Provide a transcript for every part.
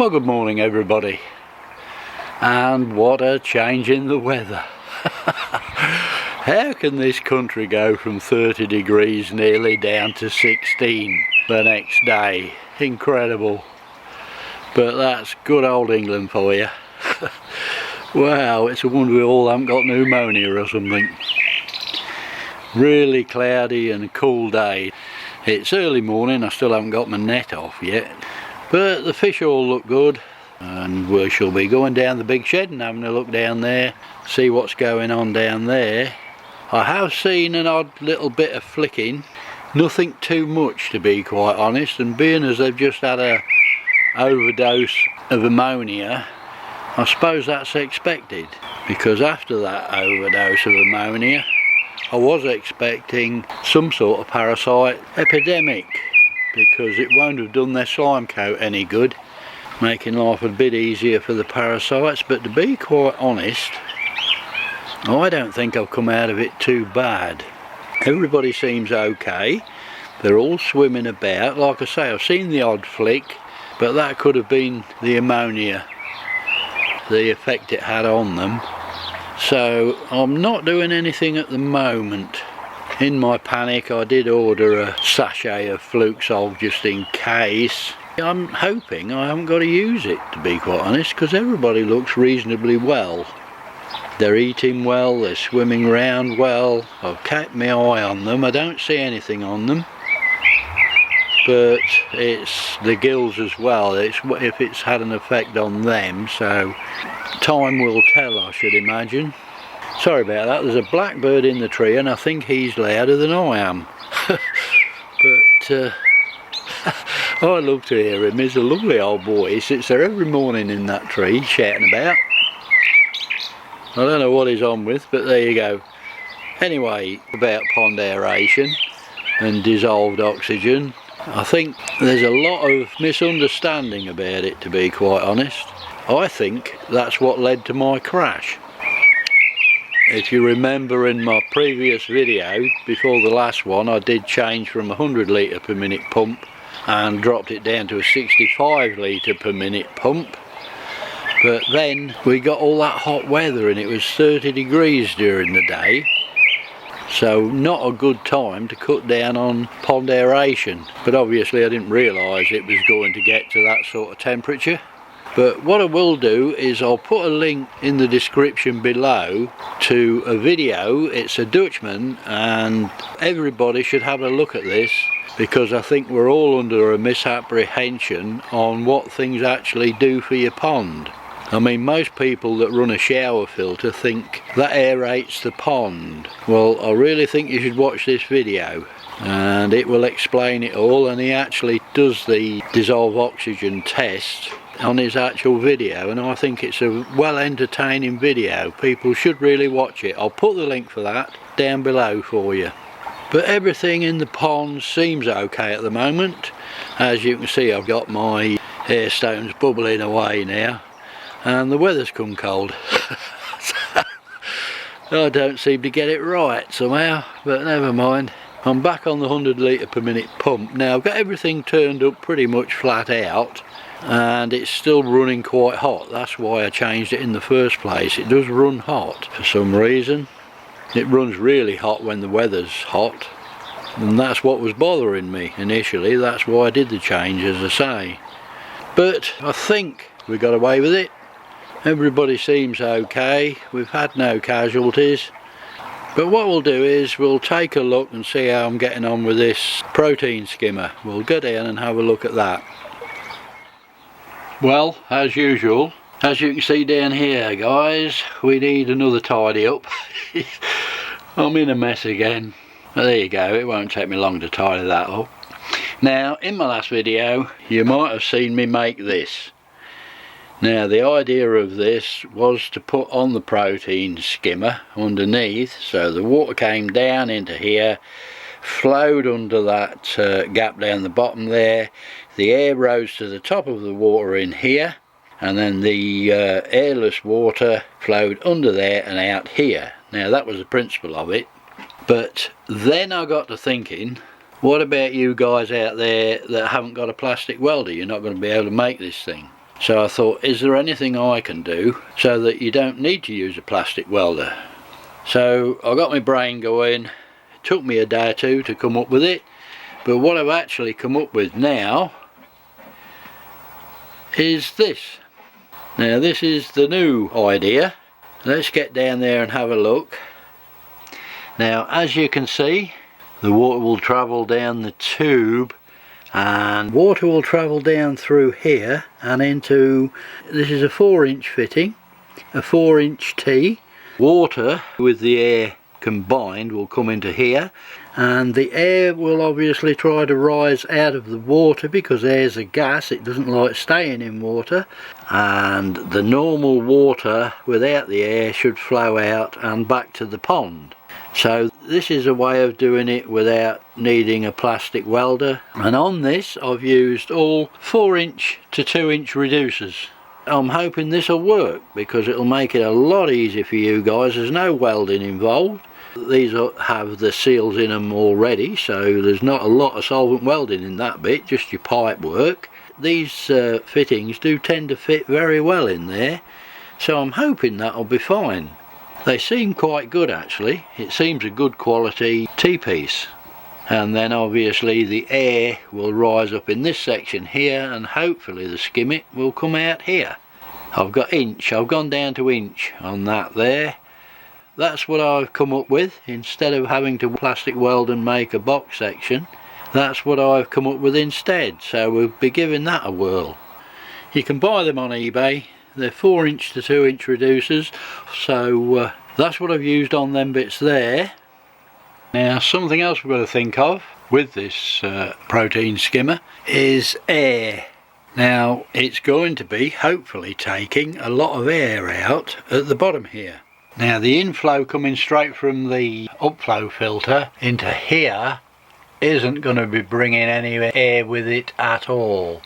Well, good morning everybody, and what a change in the weather. How can this country go from 30 degrees nearly down to 16 the next day? Incredible. But that's good old England for you. Wow, it's a wonder we all haven't got pneumonia or something. Really cloudy and cool day. It's early morning, I still haven't got my net off yet. But the fish all look good, and we shall be going down the big shed and having a look down there, see what's going on down there. I have seen an odd little bit of flicking, nothing too much to be quite honest, and being as they've just had a overdose of ammonia, I suppose that's expected, because after that overdose of ammonia I was expecting some sort of parasite epidemic, because it won't have done their slime coat any good, making life a bit easier for the parasites. But to be quite honest, I don't think I've come out of it too bad. Everybody seems okay, they're all swimming about. Like I say, I've seen the odd flick, but that could have been the ammonia, the effect it had on them. So I'm not doing anything at the moment. In my panic I did order a sachet of Fluke Solve just in case. I'm hoping I haven't got to use it, to be quite honest, because everybody looks reasonably well. They're eating well, they're swimming around well. I've kept my eye on them, I don't see anything on them. But it's the gills as well, if it's had an effect on them, so time will tell, I should imagine. Sorry about that, there's a blackbird in the tree and I think he's louder than I am. But I love to hear him. He's a lovely old boy. He sits there every morning in that tree shouting about. I don't know what he's on with, but there you go. Anyway, about pond aeration and dissolved oxygen, I think there's a lot of misunderstanding about it, to be quite honest. I think that's what led to my crash. If you remember in my previous video, before the last one, I did change from 100 litre per minute pump and dropped it down to a 65 litre per minute pump. But then we got all that hot weather and it was 30 degrees during the day. So not a good time to cut down on pond aeration. But obviously I didn't realise it was going to get to that sort of temperature. But what I will do is I'll put a link in the description below to a video. It's a Dutchman, and everybody should have a look at this, because I think we're all under a misapprehension on what things actually do for your pond. I mean, most people that run a shower filter think that aerates the pond. Well, I really think you should watch this video and it will explain it all, and he actually does the dissolved oxygen test on his actual video, and I think it's a well entertaining video. People should really watch it. I'll put the link for that down below for you. But everything in the pond seems okay at the moment. As you can see, I've got my hair stones bubbling away now, and the weather's come cold. I don't seem to get it right somehow, but never mind. I'm back on the 100 litre per minute pump. Now I've got everything turned up pretty much flat out, and it's still running quite hot. That's why I changed it in the first place. It does run hot for some reason. It runs really hot when the weather's hot, and that's what was bothering me initially. That's why I did the change, as I say. But I think we got away with it. Everybody seems okay. We've had no casualties. But what we'll do is we'll take a look and see how I'm getting on with this protein skimmer. We'll go down and have a look at that. Well, as usual, as you can see down here guys, we need another tidy up. I'm in a mess again. Well, there you go, it won't take me long to tidy that up. Now, in my last video you might have seen me make this. Now the idea of this was to put on the protein skimmer underneath, so the water came down into here, flowed under that gap down the bottom there, the air rose to the top of the water in here, and then the airless water flowed under there and out here. Now that was the principle of it. But then I got to thinking, what about you guys out there that haven't got a plastic welder? You're not going to be able to make this thing. So I thought, is there anything I can do so that you don't need to use a plastic welder? So I got my brain going. It took me a day or two to come up with it, but what I've actually come up with now is this. Now this is the new idea. Let's get down there and have a look. Now as you can see, the water will travel down the tube, and water will travel down through here and into, this is a 4-inch fitting, a 4-inch T. Water with the air combined will come into here, and the air will obviously try to rise out of the water because air's a gas, it doesn't like staying in water, and the normal water without the air should flow out and back to the pond. So this is a way of doing it without needing a plastic welder, and on this I've used all 4-inch to 2-inch reducers. I'm hoping this will work because it'll make it a lot easier for you guys. There's no welding involved. These have the seals in them already, so there's not a lot of solvent welding in that bit, just your pipe work. These fittings do tend to fit very well in there, so I'm hoping that'll be fine. They seem quite good actually. It seems a good quality T-piece. And then obviously the air will rise up in this section here, and hopefully the skimmer will come out here. I've gone down to inch on that there. That's what I've come up with. Instead of having to plastic weld and make a box section, that's what I've come up with instead. So we'll be giving that a whirl. You can buy them on eBay. They're 4-inch to 2-inch reducers, so that's what I've used on them bits there. Now something else we've got to think of with this protein skimmer is air. Now it's going to be hopefully taking a lot of air out at the bottom here. Now the inflow coming straight from the upflow filter into here isn't going to be bringing any air with it at all.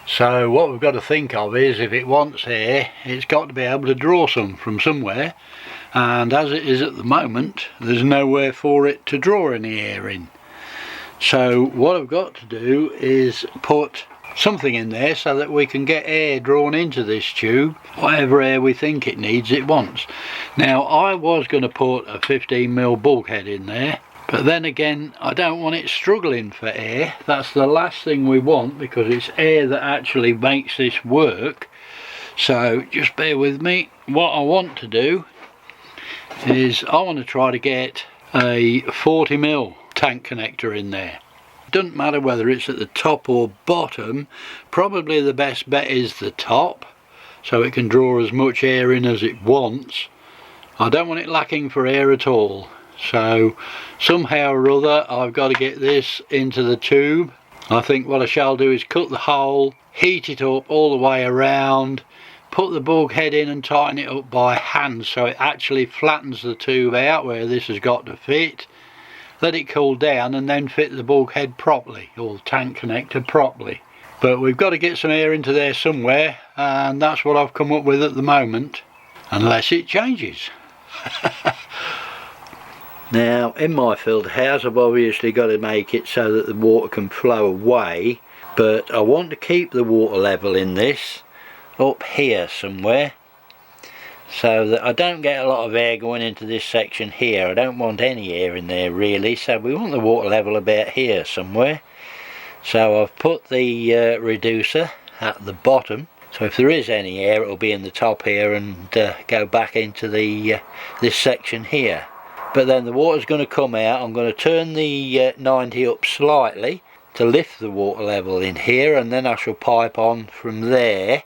So what we've got to think of is, if it wants air, it's got to be able to draw some from somewhere, and as it is at the moment, there's nowhere for it to draw any air in. So what I've got to do is put something in there so that we can get air drawn into this tube, whatever air we think it needs, it wants. Now I was going to put a 15mm bulkhead in there, but then again I don't want it struggling for air. That's the last thing we want, because it's air that actually makes this work. So just bear with me. What I want to do is I want to try to get a 40mm tank connector in there. It doesn't matter whether it's at the top or bottom. Probably the best bet is the top, so it can draw as much air in as it wants. I don't want it lacking for air at all. So somehow or other I've got to get this into the tube. I think what I shall do is cut the hole, heat it up all the way around, put the bulkhead in and tighten it up by hand so it actually flattens the tube out where this has got to fit. Let it cool down and then fit the bulkhead properly, or tank connector properly. But we've got to get some air into there somewhere, and that's what I've come up with at the moment, unless it changes. Now in my filter house I've obviously got to make it so that the water can flow away, but I want to keep the water level in this up here somewhere, so that I don't get a lot of air going into this section here. I don't want any air in there really, so we want the water level about here somewhere. So I've put the reducer at the bottom, so if there is any air it'll be in the top here and go back into the this section here. But then the water's going to come out. I'm going to turn the 90 up slightly to lift the water level in here, and then I shall pipe on from there.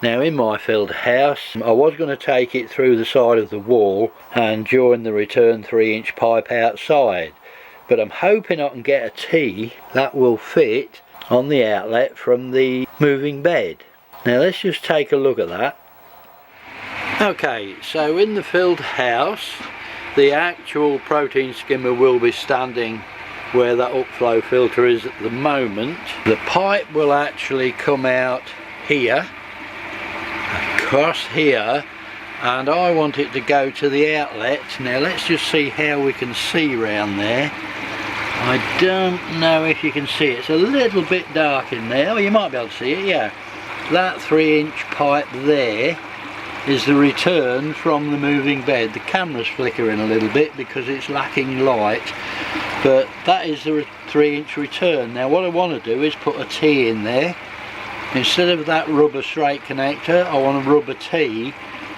Now in my filter house I was going to take it through the side of the wall and join the return 3-inch pipe outside, but I'm hoping I can get a T that will fit on the outlet from the moving bed. Now let's just take a look at that. Okay, so in the filter house the actual protein skimmer will be standing where that upflow filter is at the moment. The pipe will actually come out here, across here, and I want it to go to the outlet. Now let's just see how we can see round there. I don't know if you can see it. It's a little bit dark in there. Well, you might be able to see it, yeah. that 3-inch pipe there is the return from the moving bed. The camera's flickering a little bit because it's lacking light, but that is the 3-inch return. Now what I want to do is put a T in there. Instead of that rubber straight connector, I want a rubber T,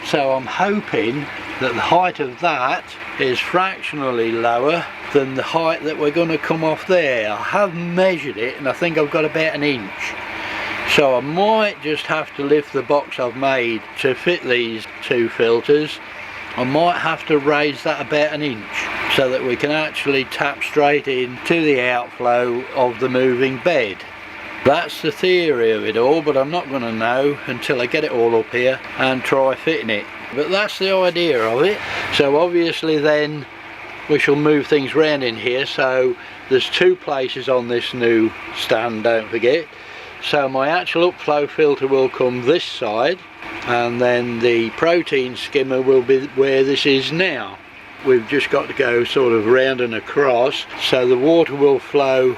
so I'm hoping that the height of that is fractionally lower than the height that we're going to come off there. I have measured it and I think I've got about 1 inch. So I might just have to lift the box I've made to fit these 2 filters. I might have to raise that about 1 inch so that we can actually tap straight in to the outflow of the moving bed. That's the theory of it all, but I'm not going to know until I get it all up here and try fitting it. But that's the idea of it. So obviously then we shall move things around in here. So there's 2 places on this new stand, don't forget. So my actual upflow filter will come this side, and then the protein skimmer will be where this is now. We've just got to go sort of round and across, so the water will flow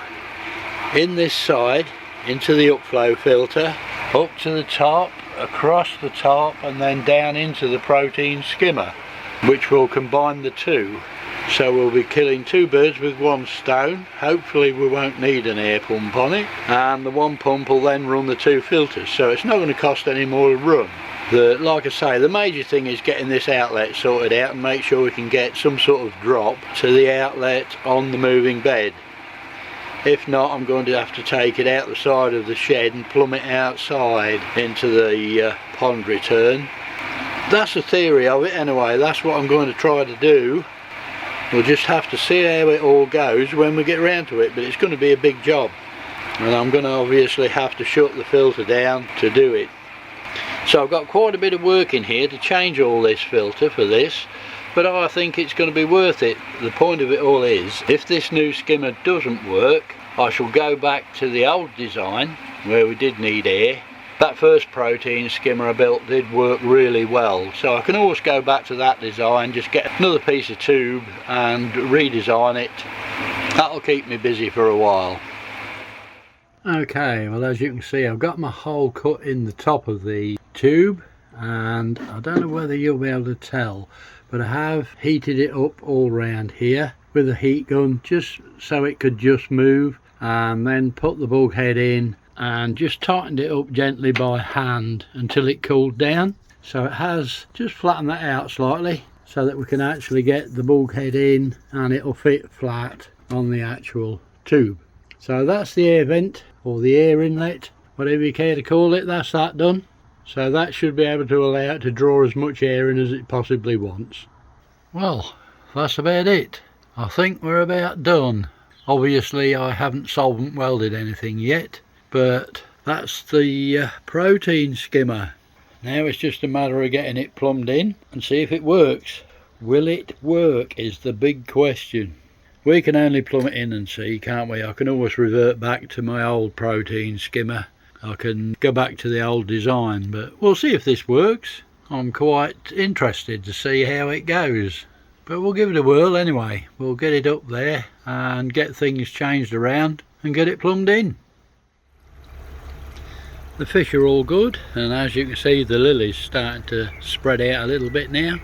in this side into the upflow filter, up to the top, across the top, and then down into the protein skimmer, which will combine the 2. So we'll be killing 2 birds with 1 stone. Hopefully we won't need an air pump on it, and the 1 pump will then run the 2 filters, so it's not going to cost any more to run. Like I say, the major thing is getting this outlet sorted out and make sure we can get some sort of drop to the outlet on the moving bed. If not, I'm going to have to take it out the side of the shed and plumb it outside into the pond return. That's the theory of it anyway. That's what I'm going to try to do. We'll just have to see how it all goes when we get around to it, but it's going to be a big job, and I'm going to obviously have to shut the filter down to do it. So I've got quite a bit of work in here to change all this filter for this, but I think it's going to be worth it. The point of it all is, if this new skimmer doesn't work, I shall go back to the old design where we did need air. That first protein skimmer I built did work really well, so I can always go back to that design, just get another piece of tube and redesign it. That'll keep me busy for a while. Okay, well, as you can see, I've got my hole cut in the top of the tube, and I don't know whether you'll be able to tell, but I have heated it up all round here with a heat gun just so it could just move, and then put the bulkhead in and just tightened it up gently by hand until it cooled down. So it has just flattened that out slightly so that we can actually get the bulkhead in and it'll fit flat on the actual tube. So that's the air vent, or the air inlet, whatever you care to call it. That's that done. So that should be able to allow it to draw as much air in as it possibly wants. Well, that's about it. I think we're about done. Obviously I haven't solvent welded anything yet, but that's the protein skimmer. Now it's just a matter of getting it plumbed in and see if it works. Will it work is the big question. We can only plumb it in and see, can't we? I can always revert back to my old protein skimmer. I can go back to the old design, but we'll see if this works. I'm quite interested to see how it goes. But we'll give it a whirl anyway. We'll get it up there and get things changed around and get it plumbed in. The fish are all good, and as you can see, the lily's starting to spread out a little bit now.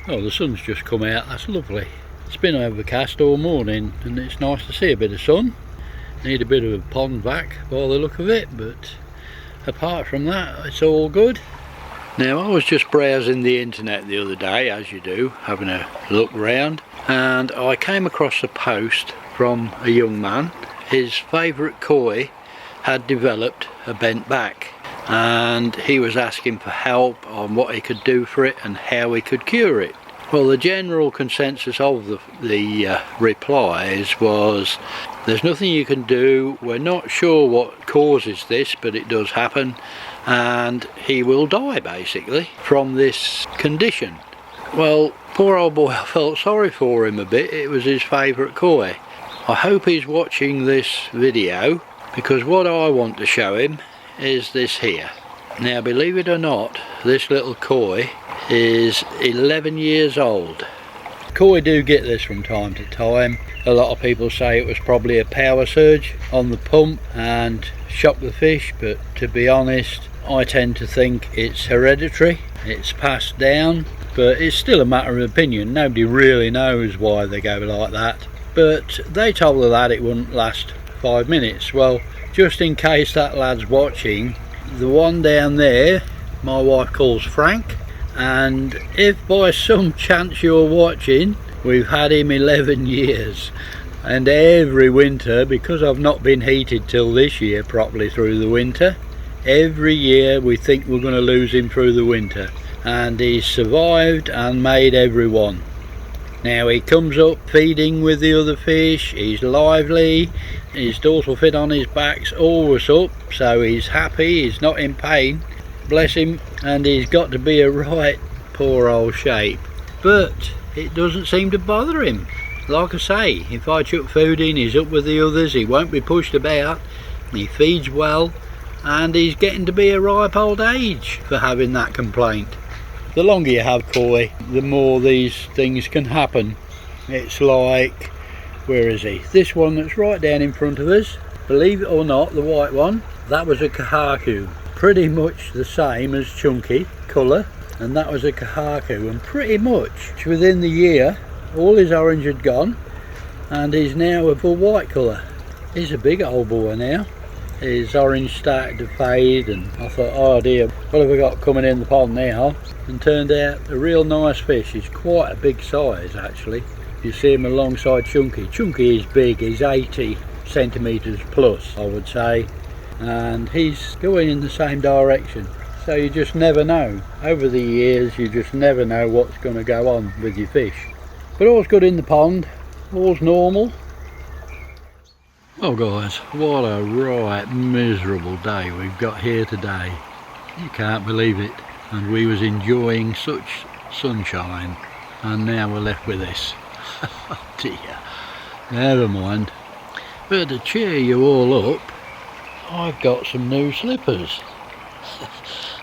Oh, the sun's just come out. That's lovely. It's been overcast all morning and it's nice to see a bit of sun. Need a bit of a pond vac by the look of it, but apart from that, it's all good. Now, I was just browsing the internet the other day, as you do, having a look round, and I came across a post from a young man. His favourite koi had developed a bent back, and he was asking for help on what he could do for it and how he could cure it. Well, the general consensus of the replies was, there's nothing you can do, we're not sure what causes this, but it does happen, and he will die basically from this condition. Well, poor old boy, I felt sorry for him a bit. It was his favourite koi. I hope he's watching this video, because what I want to show him is this here. Now, believe it or not, this little koi is 11 years old. Koi do get this from time to time. A lot of people say it was probably a power surge on the pump and shocked the fish, but to be honest, I tend to think it's hereditary. It's passed down, but it's still a matter of opinion. Nobody really knows why they go like that. But they told her that it wouldn't last 5 minutes. Well, just in case that lad's watching, the one down there my wife calls Frank, and if by some chance you're watching, we've had him 11 years, and every winter, because I've not been heated till this year properly through the winter, every year we think we're going to lose him through the winter, and he's survived and made every one. Now he comes up feeding with the other fish, he's lively, his dorsal fin on his back's always up, so he's happy, he's not in pain, bless him, and he's got to be a right poor old shape, but it doesn't seem to bother him. Like I say, if I chuck food in, he's up with the others, he won't be pushed about, he feeds well, and he's getting to be a ripe old age for having that complaint. The longer you have koi, the more these things can happen. It's like, where is he? This one that's right down in front of us, believe it or not, the white one, that was a kahaku. Pretty much the same as Chunky colour, and that was a kahaku, and pretty much within the year all his orange had gone and he's now a full white colour. He's a big old boy now. His orange started to fade, and I thought, oh dear, what have we got coming in the pond now? And turned out a real nice fish. He's quite a big size actually. You see him alongside Chunky. Chunky is big, he's 80 centimetres plus I would say, and he's going in the same direction, so you just never know. Over the years you just never know what's going to go on with your fish. But all's good in the pond, all's normal. Well guys, what a right miserable day we've got here today. You can't believe it, and we was enjoying such sunshine, and now we're left with this. Oh dear, never mind. But to cheer you all up, I've got some new slippers.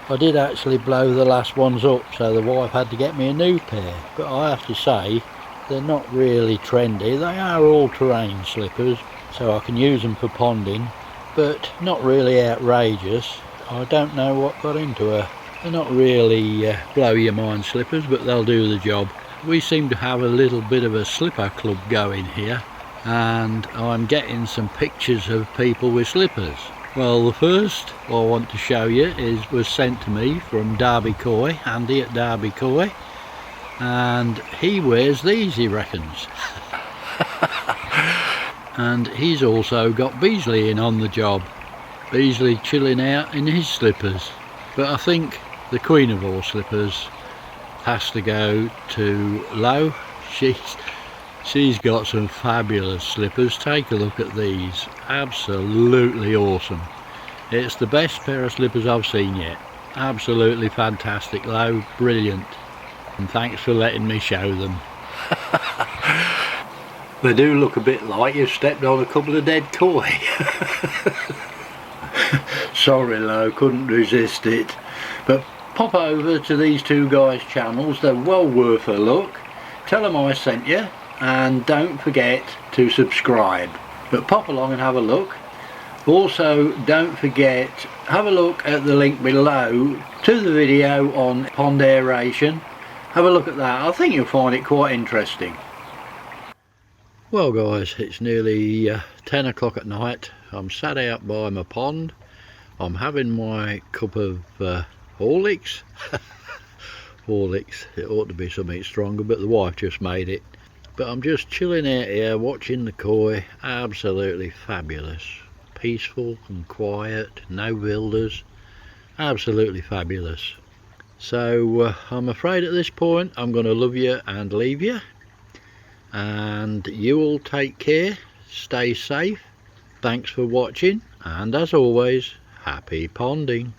I did actually blow the last ones up, so the wife had to get me a new pair, but I have to say they're not really trendy. They are all-terrain slippers, so I can use them for ponding, but not really outrageous. I don't know what got into her. They're not really blow your mind slippers, but they'll do the job. We seem to have a little bit of a slipper club going here, and I'm getting some pictures of people with slippers. Well, the first I want to show you was sent to me from Derby Koi, Andy at Derby Koi, and he wears these, he reckons. And he's also got Beasley in on the job. Beasley chilling out in his slippers. But I think the queen of all slippers has to go to Lo. She's got some fabulous slippers. Take a look at these, absolutely awesome. It's the best pair of slippers I've seen yet. Absolutely fantastic, Lo, brilliant. And thanks for letting me show them. They do look a bit like you've stepped on a couple of dead koi. Sorry Lo, couldn't resist it. But pop over to these two guys' channels, they're well worth a look. Tell them I sent you, and don't forget to subscribe. But pop along and have a look. Also don't forget, have a look at the link below to the video on pond aeration. Have a look at that, I think you'll find it quite interesting. Well guys, it's nearly 10 o'clock at night. I'm sat out by my pond. I'm having my cup of Horlicks. Horlicks, it ought to be something stronger, but the wife just made it. But I'm just chilling out here watching the koi. Absolutely fabulous. Peaceful and quiet, no builders. Absolutely fabulous. So I'm afraid at this point I'm going to love you and leave you. And you all take care, stay safe, thanks for watching, and as always, happy ponding.